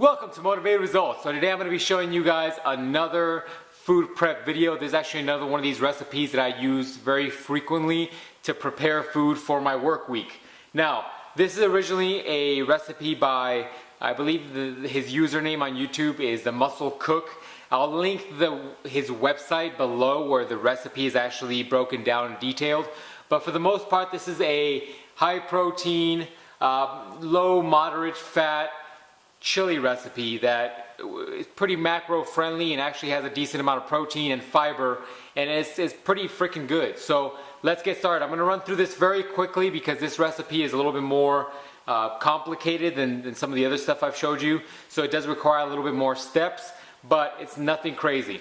Welcome to Motivated Results. So today I'm going to be showing you guys another food prep video. There's actually another one of these recipes that I use very frequently to prepare food for my work week. Now, this is originally a recipe by, I believe his username on YouTube is The Muscle Cook. I'll link his website below where the recipe is actually broken down and detailed. But for the most part, this is a high protein, low moderate fat chili recipe that is pretty macro friendly and actually has a decent amount of protein and fiber, and it's pretty freaking good. So let's get started. I'm going to run through this very quickly because this recipe is a little bit more complicated than some of the other stuff I've showed you, so it does require a little bit more steps, but it's nothing crazy.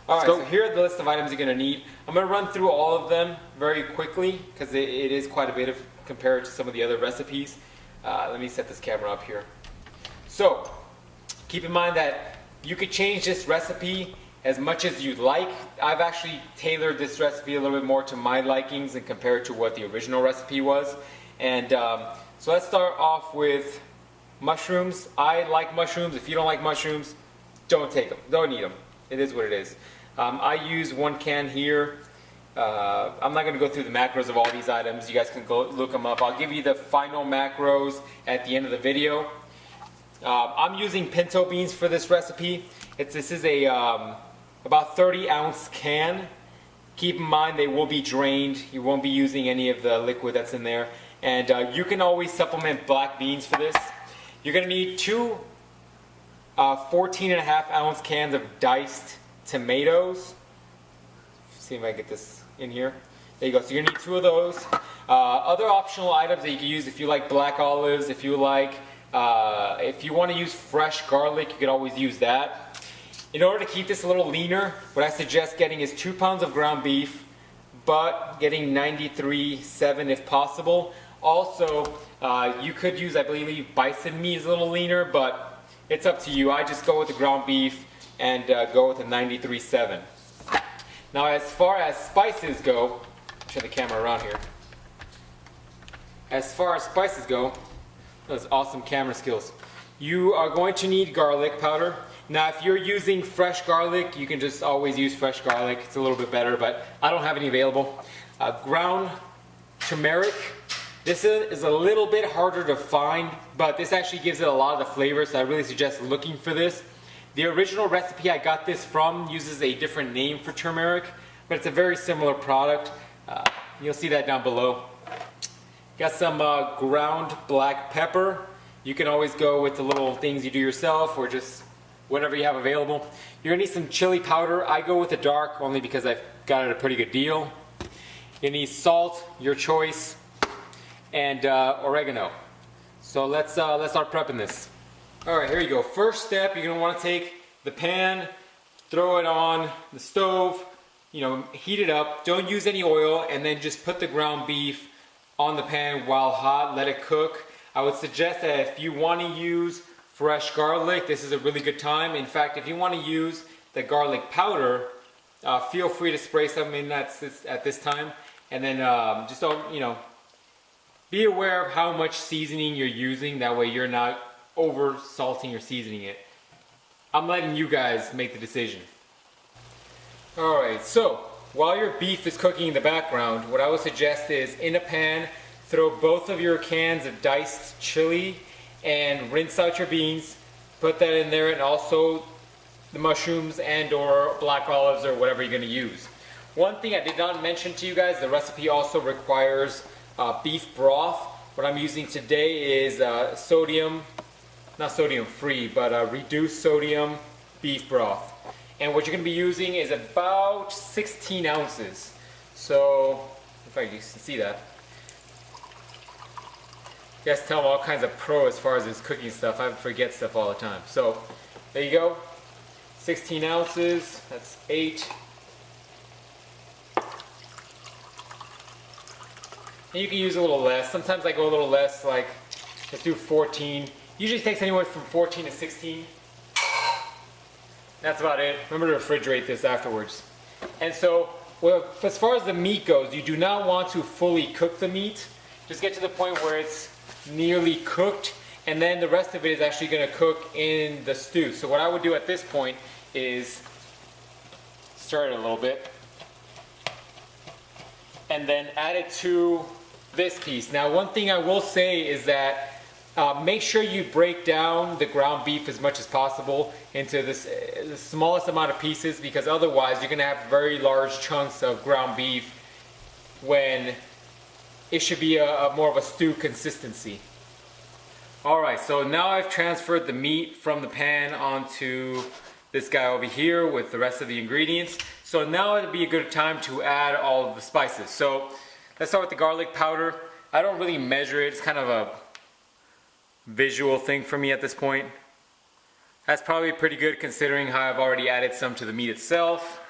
Alright, so here are the list of items you're going to need. I'm going to run through all of them very quickly because it is quite a bit compared to some of the other recipes. Let me set this camera up here. So, keep in mind that you could change this recipe as much as you'd like. I've actually tailored this recipe a little bit more to my likings and compared to what the original recipe was. And so let's start off with mushrooms. I like mushrooms. If you don't like mushrooms, don't take them. Don't eat them. It is what it is. I use 1 can here. I'm not going to go through the macros of all these items. You guys can go look them up. I'll give you the final macros at the end of the video. I'm using pinto beans for this recipe. This is a about 30-ounce can. Keep in mind they will be drained. You won't be using any of the liquid that's in there. And you can always supplement black beans for this. You're going to need 2 14.5-ounce cans of diced tomatoes. See if I can get this in here. There you go. So you're going to need 2 of those. Other optional items that you can use if you like black olives, if you want to use fresh garlic, you could always use that. In order to keep this a little leaner, what I suggest getting is 2 pounds of ground beef, but getting 93.7 if possible. Also, you could use, I believe, bison meat is a little leaner, but it's up to you. I just go with the ground beef and go with the 93.7. Now, as far as spices go, turn the camera around here. As far as spices go, those awesome camera skills. You are going to need garlic powder. Now, if you're using fresh garlic, you can just always use fresh garlic. It's a little bit better, but I don't have any available. Ground turmeric. This is a little bit harder to find, but this actually gives it a lot of the flavor, so I really suggest looking for this. The original recipe I got this from uses a different name for turmeric, but it's a very similar product. You'll see that down below. Got some ground black pepper. You can always go with the little things you do yourself or just whatever you have available. You're going to need some chili powder. I go with the dark only because I've got it at a pretty good deal. You need salt, your choice, and oregano. So let's start prepping this. Alright, here you go. First step, you're going to want to take the pan, throw it on the stove, heat it up. Don't use any oil, and then just put the ground beef on the pan while hot, let it cook. I would suggest that if you want to use fresh garlic, this is a really good time. In fact, if you want to use the garlic powder, feel free to spray some in at this time. And then just don't, be aware of how much seasoning you're using. That way you're not over salting or seasoning it. I'm letting you guys make the decision. Alright, so while your beef is cooking in the background, what I would suggest is in a pan, throw both of your cans of diced chili and rinse out your beans. Put that in there, and also the mushrooms and or black olives or whatever you're going to use. One thing I did not mention to you guys, the recipe also requires beef broth. What I'm using today is not sodium free, but reduced sodium beef broth. And what you're going to be using is about 16 ounces. So, if you can see that. You guys tell I'm all kinds of pro as far as this cooking stuff. I forget stuff all the time. So, there you go. 16 ounces, that's 8. And you can use a little less. Sometimes I go a little less, like let's do 14. Usually takes anywhere from 14 to 16. That's about it. Remember to refrigerate this afterwards. And so, well, as far as the meat goes, you do not want to fully cook the meat. Just get to the point where it's nearly cooked, and then the rest of it is actually going to cook in the stew. So what I would do at this point is stir it a little bit and then add it to this piece. Now one thing I will say is that make sure you break down the ground beef as much as possible into the smallest amount of pieces, because otherwise you're going to have very large chunks of ground beef when it should be a more of a stew consistency. Alright, so now I've transferred the meat from the pan onto this guy over here with the rest of the ingredients. So now it'd be a good time to add all of the spices. So let's start with the garlic powder. I don't really measure it, it's kind of a visual thing for me at this point. That's probably pretty good considering how I've already added some to the meat itself.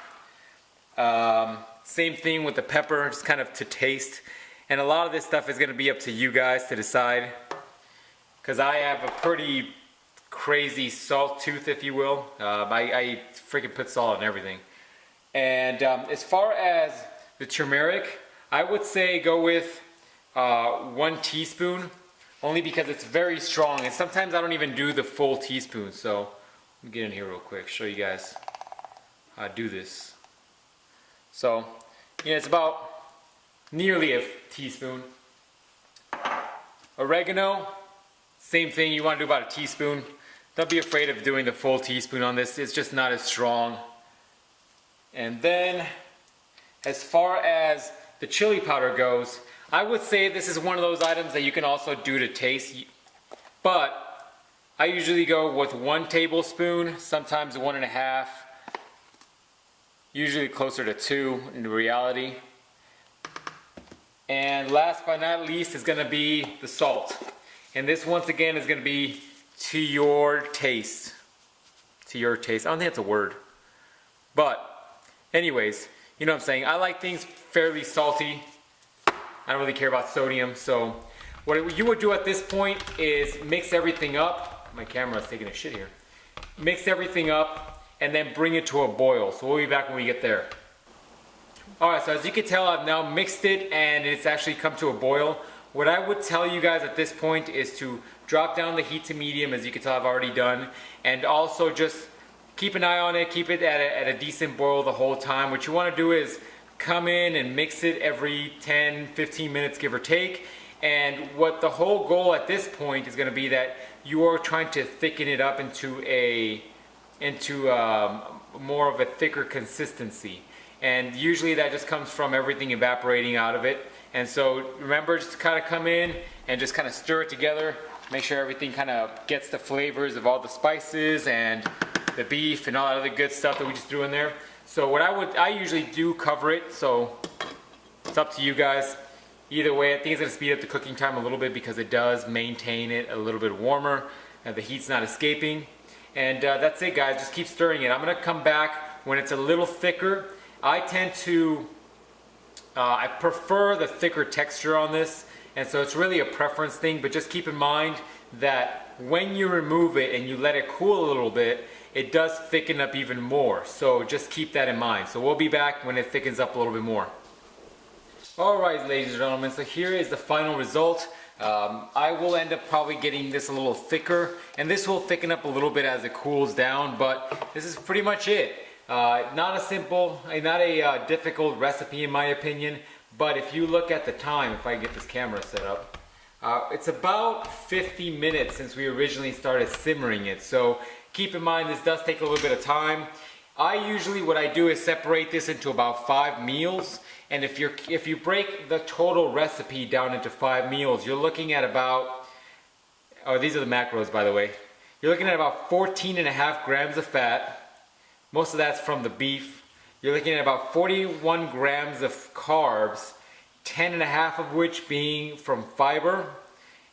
Same thing with the pepper, just kind of to taste. And a lot of this stuff is going to be up to you guys to decide, because I have a pretty crazy salt tooth, if you will. I freaking put salt on everything. And as far as the turmeric, I would say go with 1 teaspoon, only because it's very strong, and sometimes I don't even do the full teaspoon. So let me get in here real quick, show you guys how I do this. So yeah, it's about nearly a teaspoon. Oregano, same thing, you want to do about a teaspoon. Don't be afraid of doing the full teaspoon on this, it's just not as strong. And then as far as the chili powder goes, I would say this is one of those items that you can also do to taste, but I usually go with 1 tablespoon, sometimes 1.5, usually closer to 2 in reality. And last but not least is going to be the salt. And this once again is going to be to your taste. To your taste. I don't think that's a word. But anyways, you know what I'm saying. I like things fairly salty. I don't really care about sodium. So what you would do at this point is mix everything up. My camera is taking a shit here. Mix everything up and then bring it to a boil. So we'll be back when we get there. Alright, so as you can tell, I've now mixed it and it's actually come to a boil. What I would tell you guys at this point is to drop down the heat to medium, as you can tell I've already done, and also just keep an eye on it, keep it at a decent boil the whole time. What you want to do is come in and mix it every 10-15 minutes, give or take. And what the whole goal at this point is going to be that you are trying to thicken it up into more of a thicker consistency. And usually that just comes from everything evaporating out of it. And so remember, just to kind of come in and just kind of stir it together. Make sure everything kind of gets the flavors of all the spices and the beef and all that other good stuff that we just threw in there. So what I usually do cover it, so it's up to you guys. Either way, I think it's going to speed up the cooking time a little bit because it does maintain it a little bit warmer and the heat's not escaping. And that's it, guys. Just keep stirring it. I'm going to come back when it's a little thicker. I tend to, I prefer the thicker texture on this, and so it's really a preference thing, but just keep in mind that when you remove it and you let it cool a little bit, it does thicken up even more. So just keep that in mind. So we'll be back when it thickens up a little bit more. Alright, ladies and gentlemen, so here is the final result. I will end up probably getting this a little thicker, and this will thicken up a little bit as it cools down, but this is pretty much it. Not a difficult recipe in my opinion, but if you look at the time, if I get this camera set up, it's about 50 minutes since we originally started simmering it. So keep in mind this does take a little bit of time. What I do is separate this into about 5 meals, and if you break the total recipe down into 5 meals, you're looking at about, these are the macros by the way, you're looking at about 14.5 grams of fat. Most of that's from the beef. You're looking at about 41 grams of carbs, 10.5 of which being from fiber,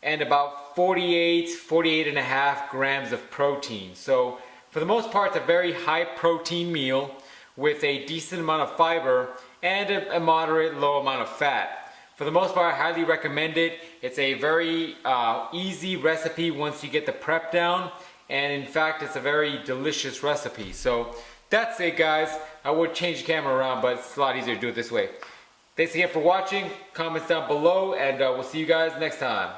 and about 48.5 grams of protein. So for the most part, it's a very high protein meal with a decent amount of fiber and a moderate low amount of fat. For the most part, I highly recommend it. It's a very easy recipe once you get the prep down. And in fact, it's a very delicious recipe. So that's it, guys. I would change the camera around, but it's a lot easier to do it this way. Thanks again for watching. Comments down below, and we'll see you guys next time.